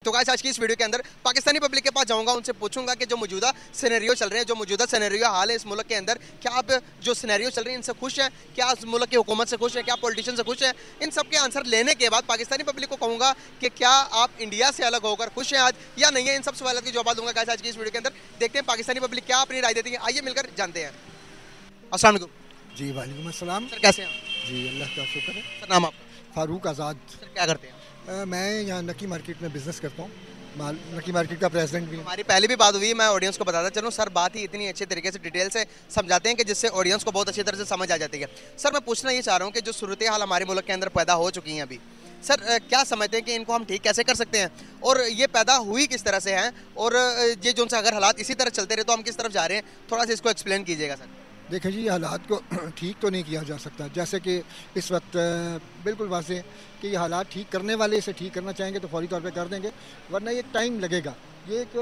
तो गाइस आज की इस वीडियो के अंदर पाकिस्तानी पब्लिक के पास जाऊंगा, उनसे पूछूंगा कि जो मौजूदा सिनेरियो चल रहे हैं, जो मौजूदा सिनेरियो हाल है इस मुल्क के अंदर, क्या आप जो सिनेरियो चल रही है इनसे खुश हैं? क्या इस मुल्क की हुकूमत से खुश हैं? क्या पॉलिटिशियन से खुश हैं? इन सब के आंसर लेने के बाद पाकिस्तानी पब्लिक को कहूँगा कि क्या आप इंडिया से अलग होकर खुश हैं आज या नहीं है। इन सब सवालों की जवाब दूंगा गाइस आज की इस वीडियो के अंदर। देखते हैं पाकिस्तानी पब्लिक क्या अपनी राय देती है, आइए मिलकर जानते हैं। अस्सलाम वालेकुम। जी वालेकुम अस्सलाम। सर कैसे हैं आप? जी अल्लाह का शुक्र है। सर नाम आपका? फ़ारूक आज़ाद। सर क्या करते हैं? मैं यहाँ नकी मार्केट में बिज़नेस करता हूँ, नकी मार्केट का प्रेसिडेंट भी हूँ। हमारी पहले भी बात हुई है, मैं ऑडियंस को बताता चलूँ। सर बात ही इतनी अच्छे तरीके से डिटेल से समझाते हैं कि जिससे ऑडियंस को बहुत अच्छी तरह से समझ आ जाती है। सर मैं पूछना ये चाह रहा हूँ कि जो सूरत हाल हमारे मुल्क के अंदर पैदा हो चुकी हैं अभी, सर क्या समझते हैं कि इनको हम ठीक कैसे कर सकते हैं और ये पैदा हुई किस तरह से हैं, और ये जो उनसे अगर हालात इसी तरह चलते रहे तो हम किस तरफ जा रहे हैं, थोड़ा सा इसको एक्सप्लेन कीजिएगा सर। देखिए जी, हालात को ठीक तो नहीं किया जा सकता। जैसे कि इस वक्त बिल्कुल वाज़ेह कि ये हालात ठीक करने वाले इसे ठीक करना चाहेंगे तो फौरी तौर पे कर देंगे, वरना ये टाइम लगेगा। ये एक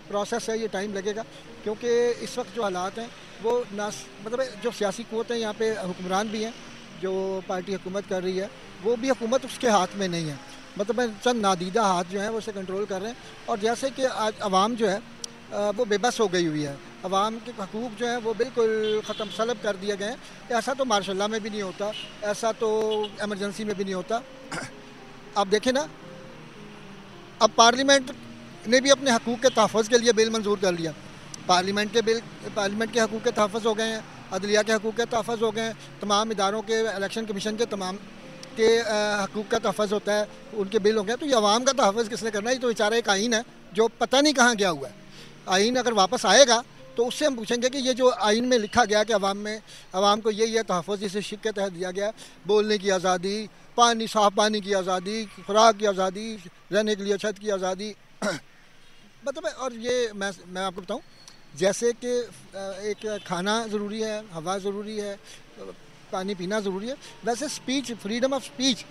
प्रोसेस है, ये टाइम लगेगा, क्योंकि इस वक्त जो हालात हैं वो ना मतलब जो सियासी क़ुव्वत हैं, यहाँ पे हुक्मरान भी हैं, जो पार्टी हुकूमत कर रही है वो भी हुकूमत उसके हाथ में नहीं है। मतलब चंद नादीदा हाथ जो हैं वो उसे कंट्रोल कर रहे हैं। और जैसे कि आज अवाम जो है वो बेबस हो गई हुई है, अवाम के हकूक़ जो हैं वो बिल्कुल ख़त्म सलब कर दिए गए हैं। ऐसा तो मार्शल्ला में भी नहीं होता, ऐसा तो एमरजेंसी में भी नहीं होता। आप देखें ना, अब पार्लियामेंट ने भी अपने हकूक़ के तहफ़्फ़ुज़ के लिए बिल मंजूर कर लिया। पार्लियामेंट के हकूक़ के तहफ़्फ़ुज़ हो गए हैं, अदलिया के हकूक़ के तहफ़्फ़ुज़ हो गए हैं, तमाम इदारों के, इलेक्शन कमीशन के तमाम के हकूक़ का तहफ़्फ़ुज़ होता है, उनके बिल हो गए। तो ये अवाम का तहफ़्फ़ुज़ किसने करना है? ये तो बेचारा एक आइन है जो पता नहीं कहाँ गया हुआ है। आइन अगर वापस आएगा तो उससे हम पूछेंगे कि ये जो आइन में लिखा गया कि अवाम को ये तहफ़्फ़ुज़ जिसे शिक के तहत दिया गया, बोलने की आज़ादी, पानी, साफ़ पानी की आज़ादी, खुराक की आज़ादी, रहने के लिए छत की आज़ादी, मतलब। और ये मैं आपको बताऊँ, जैसे कि एक खाना ज़रूरी है, हवा ज़रूरी है, पानी पीना ज़रूरी है, वैसे स्पीच, फ्रीडम ऑफ स्पीच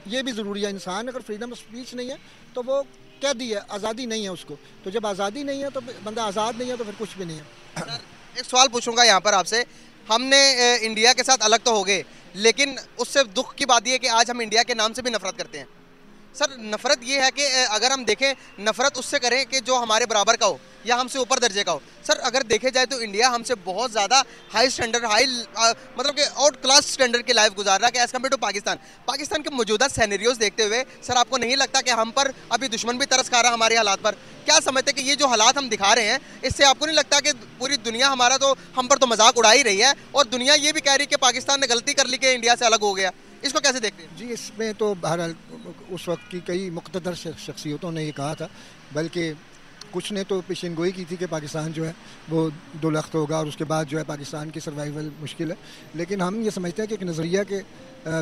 ये भी ज़रूरी है। इंसान अगर फ्रीडम ऑफ स्पीच नहीं है तो वो क्या दी है, आज़ादी नहीं है उसको। तो जब आज़ादी नहीं है तो बंदा आज़ाद नहीं है तो फिर कुछ भी नहीं है। सर एक सवाल पूछूंगा यहाँ पर आपसे। हमने इंडिया के साथ अलग तो हो गए, लेकिन उससे दुख की बात यह है कि आज हम इंडिया के नाम से भी नफरत करते हैं। सर नफ़रत ये है कि अगर हम देखें, नफ़रत उससे करें कि जो हमारे बराबर का हो या हमसे ऊपर दर्जे का हो। सर अगर देखे जाए तो इंडिया हमसे बहुत ज़्यादा हाई स्टैंडर्ड, मतलब कि आउट क्लास स्टैंडर्ड की लाइफ गुजार रहा है कि एज़ कम्पेयर टू पाकिस्तान के मौजूदा सिनेरियोज देखते हुए सर आपको नहीं लगता कि हम पर अभी दुश्मन भी तरस खा रहा है हमारे हालात पर? क्या समझते हैं कि ये जो हालात हम दिखा रहे हैं, इससे आपको नहीं लगता कि पूरी दुनिया हमारा तो हम पर तो मजाक उड़ा ही रही है और दुनिया ये भी कह रही है कि पाकिस्तान ने गलती कर ली कि इंडिया से अलग हो गया? इसको कैसे देखते हैं? जी, इसमें तो बहरहाल उस वक्त की कई मुक़्तदर शख्सियतों ने ये कहा था, बल्कि कुछ ने तो पेशेनगोई की थी कि पाकिस्तान जो है वो दो लख्त होगा और उसके बाद जो है पाकिस्तान की सर्वाइवल मुश्किल है। लेकिन हम ये समझते हैं कि एक नज़रिया के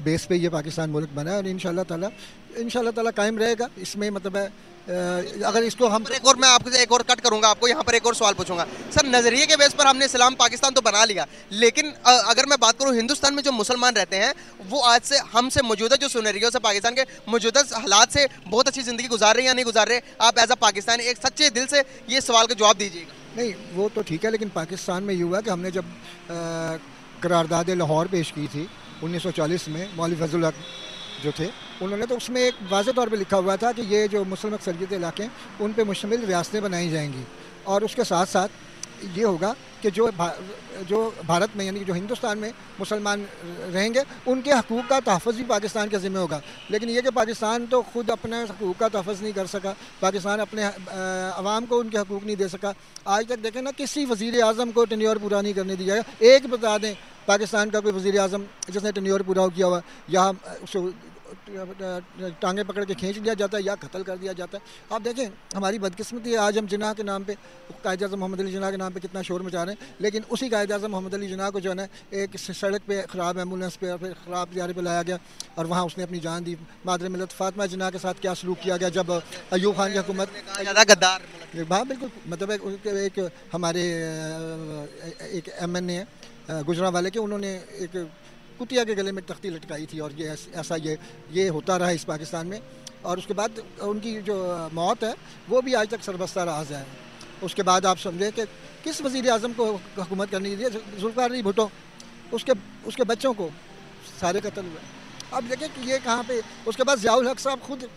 बेस पे ये पाकिस्तान मुल्क बना है और इंशाल्लाह ताला कायम रहेगा। इसमें मतलब है अगर इसको हम एक और मैं आपसे एक और कट करूंगा, आपको यहाँ पर एक और सवाल पूछूंगा। सर नज़रिए के बेस पर हमने इस्लाम पाकिस्तान तो बना लिया, लेकिन अगर मैं बात करूँ हिंदुस्तान में जो मुसलमान रहते हैं वो आज से हमसे मौजूदा जो सिनेरियो से पाकिस्तान के मौजूदा हालात से बहुत अच्छी ज़िंदगी गुजार रहे हैं या नहीं गुजार रहे? आप एज अ पाकिस्तानी एक सच्चे दिल से ये सवाल का जवाब दीजिएगा। नहीं, वो तो ठीक है, लेकिन पाकिस्तान में ये हुआ कि हमने जब करारदाद लाहौर पेश की थी 1940 में, मौलवी फजल हक जो थे उन्होंने, तो उसमें एक वाज़ेह तौर पे लिखा हुआ था कि ये जो मुस्लिम अक्सरियत इलाके हैं उन पे मुश्तमिल रियासतें बनाई जाएंगी और उसके साथ साथ ये होगा कि जो भारत में यानी कि जो हिंदुस्तान में मुसलमान रहेंगे उनके हकूक़ का तहफ़्फ़ुज़ भी पाकिस्तान के ज़िम्मे होगा। लेकिन ये कि पाकिस्तान तो ख़ुद अपने हकूक़ का तहफ़्फ़ुज़ नहीं कर सका, पाकिस्तान अपने अवाम को उनके हकूक़ नहीं दे सका। आज तक देखें ना, किसी वज़ीर आज़म को टेन्योर पूरा नहीं करने दिया गया। एक बता दें पाकिस्तान का कोई वज़ीर आज़म जिसने टेन्योर पूरा किया हुआ, या उसको टांगे पकड़ के खींच लिया जाता है या कत्ल कर दिया जाता है। आप देखें हमारी बदकिस्मती है, आज हम जिन्ना के नाम पे, कायद आज़म मोहम्मद अली जिन्ना के नाम पे कितना शोर मचा रहे हैं, लेकिन उसी कायद आज़म मोहम्मद अली जिन्ना को जो है ना एक सड़क पे ख़राब एम्बुलेंस पे फिर ख़राब तैयारे पे लाया गया और वहाँ उसने अपनी जान दी। मादर मिलत फ़ातिमा जिन्ना के साथ क्या सलूक किया गया जब अयूब खान की हुकूमत, गद्दार। हाँ बिल्कुल, मतलब एक हमारे एक MNA है गुजरांवाले के, उन्होंने एक कुतिया के गले में तख्ती लटकाई थी और ये ऐसा ये होता रहा इस पाकिस्तान में। और उसके बाद उनकी जो मौत है वो भी आज तक सरबस्ता राज है। उसके बाद आप समझें कि किस वज़ीर आज़म को हुकूमत करनी थी, जुल्फ़िकार अली भुट्टो, उसके बच्चों को सारे कत्ल हुए। अब देखें कि ये कहाँ पे। उसके बाद ज़ियाउल हक साहब खुद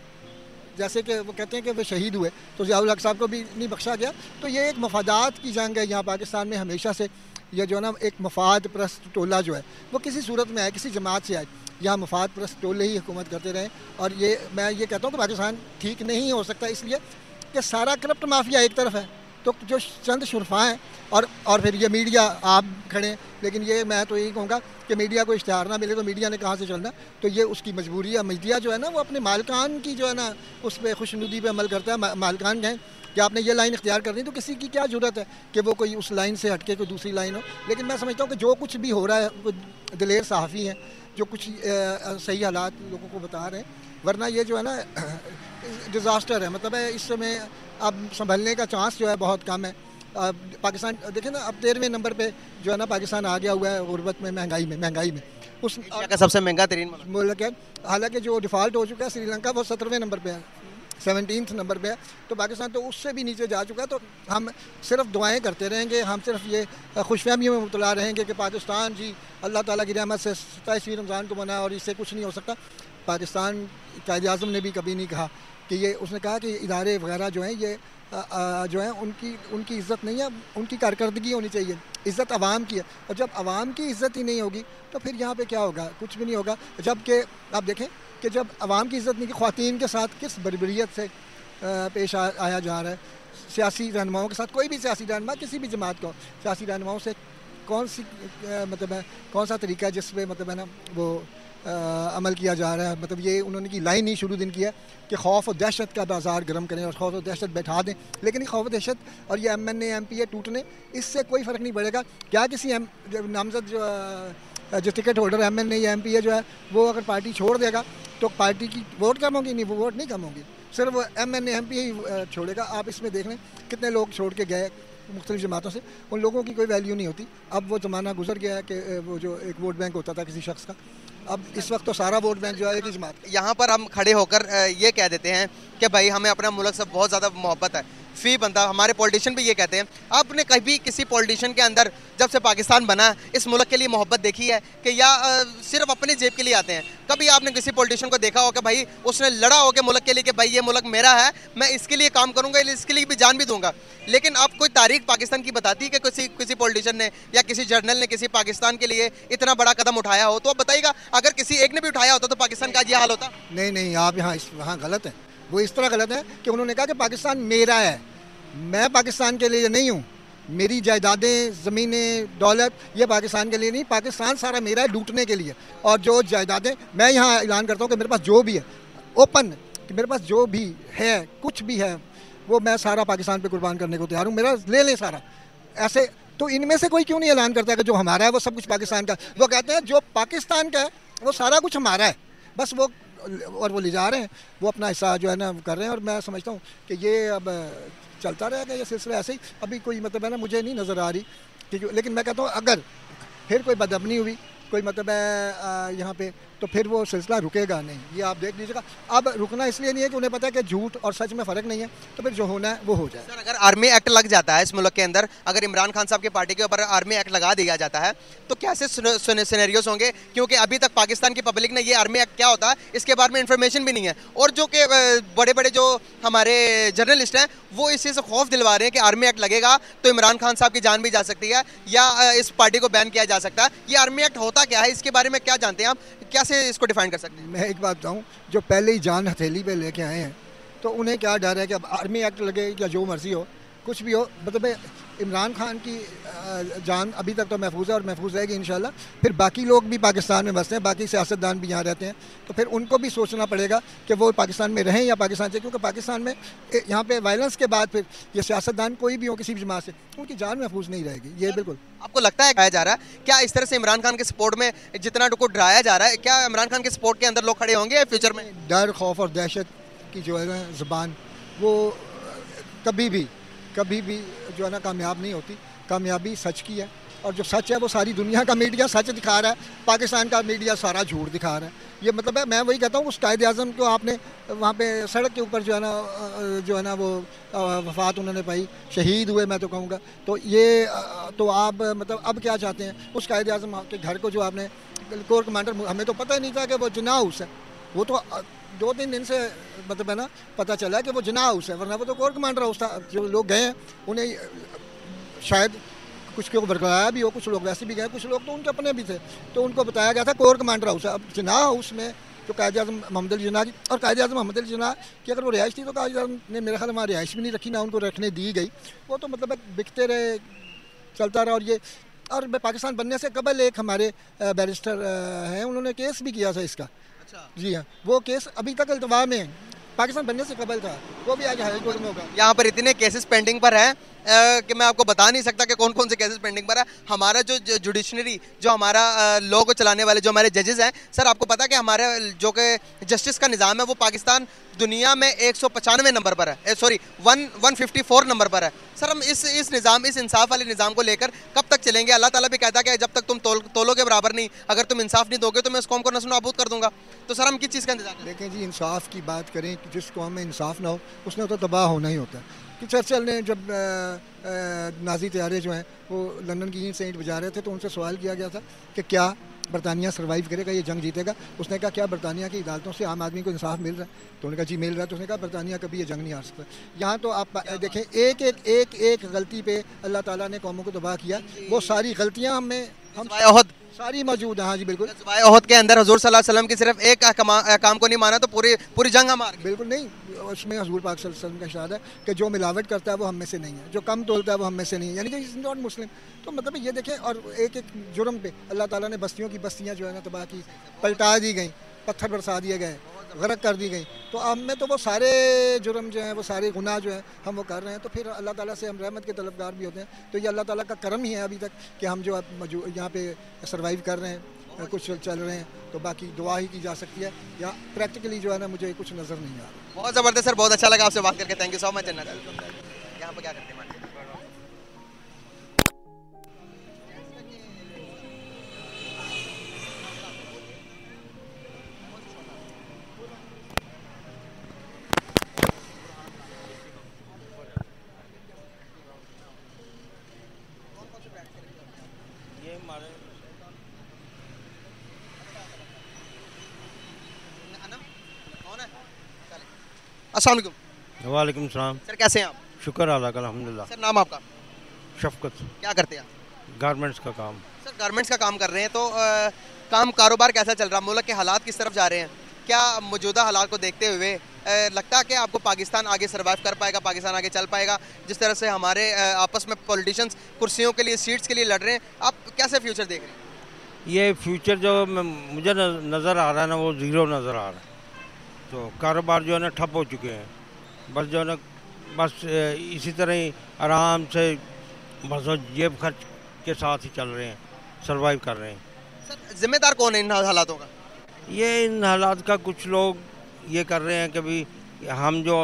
जैसे कि वो कहते हैं कि वे शहीद हुए तो ज़ियाउल हक साहब को भी नहीं बख्शा गया। तो ये एक मफादात की जंग है यहाँ पाकिस्तान में हमेशा से। ये जो है ना एक मफाद प्रस्त टोला जो है वो किसी सूरत में आए, किसी जमात से आए, यहाँ मफाद प्रस्त टोले ही हुकूमत करते रहें। और ये मैं ये कहता हूँ कि पाकिस्तान ठीक नहीं हो सकता, इसलिए कि सारा करप्ट माफिया एक तरफ है, तो जो चंद शुरफा हैं और फिर ये मीडिया आप खड़े हैं। लेकिन ये मैं तो यही कहूँगा कि मीडिया को इश्तिहार ना मिले तो मीडिया ने कहाँ से चलना, तो ये उसकी मजबूरी है। मीडिया जो है ना वो अपने मालकान की जो है ना उस पर खुशनुदी पे अमल करता है। मालकान कहें कि आपने ये लाइन इख्तियार करनी, तो किसी की क्या ज़रूरत है कि वो कोई उस लाइन से हटके कोई दूसरी लाइन हो। लेकिन मैं समझता हूँ कि जो कुछ भी हो रहा है वो दिलेर सहाफ़ी हैं जो कुछ सही हालात लोगों को बता रहे हैं, वरना ये जो है ना डिज़ास्टर है। मतलब है इस समय अब संभलने का चांस जो है बहुत कम है। पाकिस्तान देखें ना, अब 13वें नंबर पे जो है ना पाकिस्तान आ गया हुआ है गुर्बत में, महंगाई में उस का सबसे महंगा तरीन मुल्क है। हालांकि जो डिफ़ॉल्ट हो चुका है श्रीलंका वो 17वें नंबर पे है, 17th नंबर पे है, तो पाकिस्तान तो उससे भी नीचे जा चुका है। तो हम सिर्फ दुआएं करते रहेंगे, हम सिर्फ ये खुशफहमियों में मुबतला रहेंगे कि पाकिस्तान जी अल्लाह ताला की रहमत से 27वीं रमज़ान को मना और इससे कुछ नहीं हो सकता। पाकिस्तान कायदे आज़म ने भी कभी नहीं कहा कि ये, उसने कहा कि इदारे वगैरह जो हैं ये जो है उनकी इज़्ज़त नहीं है, उनकी कारकर्दगी होनी चाहिए। इज़्ज़त आवाम की है, और जब आवाम की इज़्ज़त ही नहीं होगी तो फिर यहाँ पे क्या होगा, कुछ भी नहीं होगा। जबकि आप देखें कि जब आवाम की इज़्ज़त नहीं की, ख़वातीन के साथ किस बर्बरियत से पेश आया जा रहा है। सियासी रहनुमाओं के साथ, कोई भी सियासी रहनुमा किसी भी जमात को, सियासी रहनुमाओं से कौन सी मतलब है, कौन सा तरीका है जिस पे मतलब है ना वो अमल किया जा रहा है। मतलब ये उन्होंने की लाइन ही शुरू दिन किया कि खौफ और दहशत का बाजार गर्म करें और खौफ और दहशत बैठा दें। लेकिन ये खौफ दहशत और ये MNA MPA टूटने, इससे कोई फ़र्क नहीं पड़ेगा। क्या किसी नामजद जो टिकट होल्डर MNA या MPA जो है वो अगर पार्टी छोड़ देगा तो पार्टी की वोट कम होगी? नहीं, वो वोट नहीं कम होगी, सिर्फ वो MNA MPA ही छोड़ेगा। आप इसमें देख लें कितने लोग छोड़ के गए मुख्तलिफ जमातों से, उन लोगों की कोई वैल्यू नहीं होती। अब वो ज़माना गुजर गया है कि वो जो एक वोट बैंक होता था किसी शख्स का, अब इस वक्त तो सारा वोट बैंक जो है एक ही जमात। यहाँ पर हम खड़े होकर ये कह देते हैं कि भाई हमें अपना मुल्क से बहुत ज़्यादा मोहब्बत है। फी बंदा हमारे पॉलिटिशियन भी ये कहते हैं। आपने कभी किसी पॉलिटिशियन के अंदर जब से पाकिस्तान बना इस मुल्क के लिए मोहब्बत देखी है कि या सिर्फ अपने जेब के लिए आते हैं? कभी आपने किसी पॉलिटिशियन को देखा हो कि भाई उसने लड़ा हो के मुल्क के लिए कि भाई ये मुल्क मेरा है, मैं इसके लिए काम करूँगा, इसके लिए भी जान भी दूंगा? लेकिन आप कोई तारीख पाकिस्तान की बताती है कि किसी पॉलिटिशियन ने या किसी जर्नल ने किसी पाकिस्तान के लिए इतना बड़ा कदम उठाया हो? तो आप बताइएगा, अगर किसी एक ने भी उठाया होता तो पाकिस्तान का ये हाल होता? नहीं, आप यहाँ गलत हैं। वो इस तरह गलत है कि उन्होंने कहा कि पाकिस्तान मेरा है, मैं पाकिस्तान के लिए नहीं हूँ। मेरी जायदादें, ज़मीनें, दौलत ये पाकिस्तान के लिए नहीं, पाकिस्तान सारा मेरा है लूटने के लिए। और जो जायदादें, मैं यहाँ ऐलान करता हूँ कि मेरे पास जो भी है ओपन, कि मेरे पास जो भी है कुछ भी है वो मैं सारा पाकिस्तान पे कुर्बान करने को तैयार हूँ, मेरा ले लें सारा। ऐसे तो इनमें से कोई क्यों नहीं ऐलान करता है कि जो हमारा है वो सब कुछ पाकिस्तान का? वो कहते हैं जो पाकिस्तान का है वो सारा कुछ हमारा है, बस वो, और वो ले जा रहे हैं, वो अपना हिस्सा जो है ना कर रहे हैं। और मैं समझता हूँ कि ये अब चलता रहेगा ये सिलसिला ऐसे ही। अभी कोई मतलब है ना मुझे नहीं नज़र आ रही कि, लेकिन मैं कहता हूँ अगर फिर कोई बदअमनी हुई, कोई मतलब है यहाँ पे, तो फिर वो सिलसिला रुकेगा नहीं। ये आप देख लीजिएगा। अब रुकना इसलिए नहीं है कि उन्हें पता है कि झूठ और सच में फ़र्क नहीं है, तो फिर जो होना है वो हो जाए। सर, अगर आर्मी एक्ट लग जाता है इस मुल्क के अंदर, अगर इमरान खान साहब की पार्टी के ऊपर आर्मी एक्ट लगा दिया जाता है तो कैसे सिनेरियोस होंगे? क्योंकि अभी तक पाकिस्तान की पब्लिक ने ये आर्मी एक्ट क्या होता है इसके बारे में इंफॉर्मेशन भी नहीं है। और जो कि बड़े बड़े जो हमारे जर्नलिस्ट हैं वो इस चीज़ से खौफ दिलवा रहे हैं कि आर्मी एक्ट लगेगा तो इमरान खान साहब की जान भी जा सकती है या इस पार्टी को बैन किया जा सकता है। ये आर्मी एक्ट होता क्या है, इसके बारे में क्या जानते हैं आप, कैसे इसको डिफाइन कर सकते हैं? मैं एक बात बताऊं, जो पहले ही जान हथेली पे लेके आए हैं तो उन्हें क्या डर है कि अब आर्मी एक्ट लगे या जो मर्जी हो, कुछ भी हो, मतलब इमरान खान की जान अभी तक तो महफूज है और महफूज रहेगी इंशाल्लाह। फिर बाकी लोग भी पाकिस्तान में बसते हैं, बाकी सियासतदान भी यहाँ रहते हैं, तो फिर उनको भी सोचना पड़ेगा कि वो पाकिस्तान में रहें या पाकिस्तान से, क्योंकि पाकिस्तान में यहाँ पे वायलेंस के बाद फिर ये सियासतदान कोई भी हो किसी भी जमात से, उनकी जान महफूज नहीं रहेगी। ये बिल्कुल। आपको लगता है कहा जा रहा है क्या इस तरह से इमरान खान के सपोर्ट में जितना को डराया जा रहा है, क्या इमरान खान के सपोर्ट के अंदर लोग खड़े होंगे फ्यूचर में? डर, खौफ और दहशत की जो है ना ज़बान, वो कभी भी जो है ना कामयाब नहीं होती। कामयाबी सच की है, और जो सच है वो सारी दुनिया का मीडिया सच दिखा रहा है, पाकिस्तान का मीडिया सारा झूठ दिखा रहा है। ये मतलब है, मैं वही कहता हूँ उस कायदे आज़म को आपने वहाँ पे सड़क के ऊपर जो है ना वो वफ़ात उन्होंने पाई, शहीद हुए मैं तो कहूँगा। तो ये तो आप मतलब अब क्या चाहते हैं? उस कायदे आज़म के घर को जो आपने कोर कमांडर, हमें तो पता ही नहीं था कि वो जिन्ना हाउस है, वो तो 2-3 दिन से मतलब है ना पता चला कि वो जिन्ना हाउस है, वरना वो तो कोर कमांडर हाउस था। जो लोग गए हैं उन्हें शायद कुछ को बरकराया भी हो, कुछ लोग वैसे भी गए, कुछ लोग तो उनके अपने भी थे, तो उनको बताया गया था कोर कमांडर हाउस है। अब जिन्ना हाउस में जो कायद आज़म मोहम्मद अली जिन्ना की, और कायद आज़म मोहम्मद अली जिन्ना की अगर वो रिहाइश थी तो कायद आज़म ने मेरे ख्याल में रिहाइश भी नहीं रखी, ना उनको रखने दी गई। वो तो मतलब बिकते रहे, चलता रहा। और पाकिस्तान बनने से कबल एक हमारे बैरिस्टर हैं, उन्होंने केस भी किया था इसका। अच्छा। जी हाँ, वो केस अभी तक अल्तवा में है, पाकिस्तान बनने से कबल था, वो भी आज हाई कोर्ट में होगा। यहाँ पर इतने केसेस पेंडिंग पर हैं कि मैं आपको बता नहीं सकता कि कौन कौन से केसेस पेंडिंग पर है। हमारा जो जुडिशनरी, जो हमारा लॉ को चलाने वाले जो हमारे जजेस हैं, सर आपको पता है कि हमारे जो कि जस्टिस का निज़ाम है वो पाकिस्तान दुनिया में 195 नंबर पर है, सॉरी 154 नंबर पर है। सर हम इस निज़ाम, इस इंसाफ वाले निज़ाम को लेकर कब तक चलेंगे? अल्लाह ताला भी कहता है कि जब तक तुम तोलों के बराबर नहीं, अगर तुम इंसाफ नहीं दोगे तो मैं उस कौम को नस्ल नाबूद कर दूंगा। तो सर हम किस चीज़ का इंतजार करें? देखें जी, इंसाफ की बात करें कि जिस कौम में इंसाफ ना हो उसने तो तबाह होना ही होता है। कि चर्चिल ने जब नाजी तैयारे जो हैं वो लंदन की ईंट से ईंट बजा रहे थे तो उनसे सवाल किया गया था कि क्या बरतानिया सर्वाइव करेगा, ये जंग जीतेगा? उसने कहा क्या बरतानिया की अदालतों से आम आदमी को इंसाफ मिल रहा है? तो उन्होंने कहा जी मिल रहा है। तो उसने कहा बरतानिया कभी ये जंग नहीं हार सकता। यहाँ तो आप देखें, एक गलती पे अल्लाह ताला ने कौमों को तबाह किया। वो सारी गलतियाँ हम सारी मौजूद है। हाँ जी बिल्कुल। ओहद के अंदर हुजूर सल्लल्लाहु अलैहि वसल्लम की सिर्फ एक काम को नहीं माना तो पूरी जंग हम हार गए। बिल्कुल नहीं, उसमें हुजूर पाक सल्लल्लाहु अलैहि वसल्लम का इरशाद है कि जो मिलावट करता है वो हम में से नहीं है, जो कम तोलता है वो हम में से नहीं है, यानी कि इज नॉट मुस्लिम। तो मतलब ये देखें, और एक जुर्म पे अल्लाह ताला ने बस्तियों की बस्तियाँ जो है ना तबाह की, पलटा दी गई, पत्थर बरसा दिए गए, गरक कर दी गई। तो अब में तो वो सारे जुर्म जो हैं, वो सारे गुनाह जो हैं हम वो कर रहे हैं। तो फिर अल्लाह ताला से हम रहमत के तलबगार भी होते हैं। तो ये अल्लाह ताला का करम ही है अभी तक कि हम जो यहाँ पे सर्वाइव कर रहे हैं, कुछ चल रहे हैं। तो बाकी दुआ ही की जा सकती है। या प्रैक्टिकली जो है ना मुझे कुछ नज़र नहीं आ रहा। बहुत ज़बरदस्त सर, बहुत अच्छा लगा आपसे बात करके। Thank you so much. यहाँ पर क्या करते हैं? अस्सलाम वालेकुम। वालेकुम सलाम। सर कैसे हैं आप? शुक्र अल्लाह का, अल्हम्दुलिल्लाह। सर नाम आपका? शफकत। क्या करते हैं आप? गारमेंट्स का काम। सर गारमेंट्स का काम कर रहे हैं, तो काम कारोबार कैसा चल रहा है? मुल्क के हालात किस तरफ जा रहे हैं? क्या मौजूदा हालात को देखते हुए लगता है कि आपको पाकिस्तान आगे सर्वाइव कर पाएगा, पाकिस्तान आगे चल पाएगा? जिस तरह से हमारे आपस में पॉलिटिशियंस कुर्सियों के लिए, सीट्स के लिए लड़ रहे हैं, आप कैसे फ्यूचर देख रहे हैं? ये फ्यूचर जो मुझे नज़र आ रहा है ना, वो ज़ीरो नज़र आ रहा है। तो कारोबार जो है ना ठप हो चुके हैं। बस जो है ना बस इसी तरह ही आराम से बस जेब खर्च के साथ ही चल रहे हैं, सर्वाइव कर रहे हैं। सर जिम्मेदार कौन है इन हालातों का? ये इन हालात का कुछ लोग ये कर रहे हैं कि भाई हम जो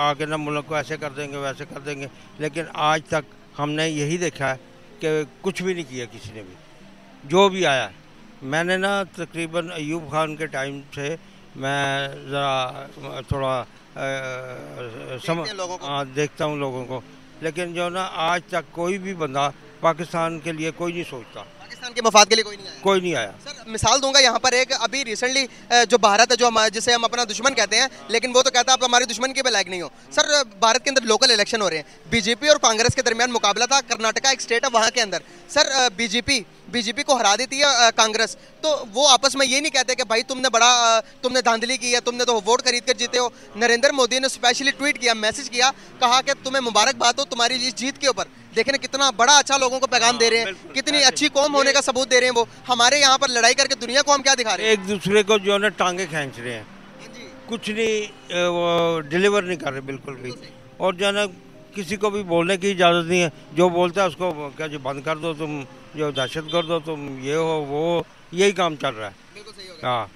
आगे ना मुल्क को ऐसे कर देंगे, वैसे कर देंगे। लेकिन आज तक हमने यही देखा है कि कुछ भी नहीं किया किसी ने भी, जो भी आया। मैंने ना तकरीबन अयूब खान के टाइम से मैं ज़रा थोड़ा देखता हूँ लोगों को, लेकिन जो ना आज तक कोई भी बंदा पाकिस्तान के लिए कोई नहीं सोचता, पाकिस्तान के मफाद के लिए कोई नहीं आया। सर मिसाल दूंगा यहाँ पर एक, अभी रिसेंटली जो भारत है, जो जिसे हम अपना दुश्मन कहते हैं, लेकिन वो तो कहता है आप हमारे दुश्मन के भी लायक नहीं हो। सर भारत के अंदर लोकल इलेक्शन हो रहे हैं, बीजेपी और कांग्रेस के दरमियान मुकाबला था। कर्नाटका एक स्टेट है, वहाँ के अंदर सर बीजेपी को हरा देती है कांग्रेस। तो वो आपस में ये नहीं कहते कि भाई तुमने धांधली की है, तुमने तो वोट खरीद कर जीते हो। नरेंद्र मोदी ने स्पेशली ट्वीट किया, मैसेज किया, कहा कि तुम्हें मुबारकबाद हो तुम्हारी इस जीत के ऊपर। देखें कितना बड़ा अच्छा लोगों को पैगाम दे रहे हैं, कितनी अच्छी कौम होने का सबूत दे रहे हैं वो। हमारे यहाँ पर लड़ाई करके दुनिया को हम क्या दिखा रहे हैं? एक दूसरे को जो है ना टांगे खींच रहे हैं, कुछ नहीं वो डिलीवर नहीं कर रहे बिल्कुल भी। और जो है ना किसी को भी बोलने की इजाज़त नहीं है। जो बोलता है उसको क्या जो बंद कर दो, तुम जो दहशतगर्द हो, तुम ये हो वो, यही काम चल रहा है। हाँ।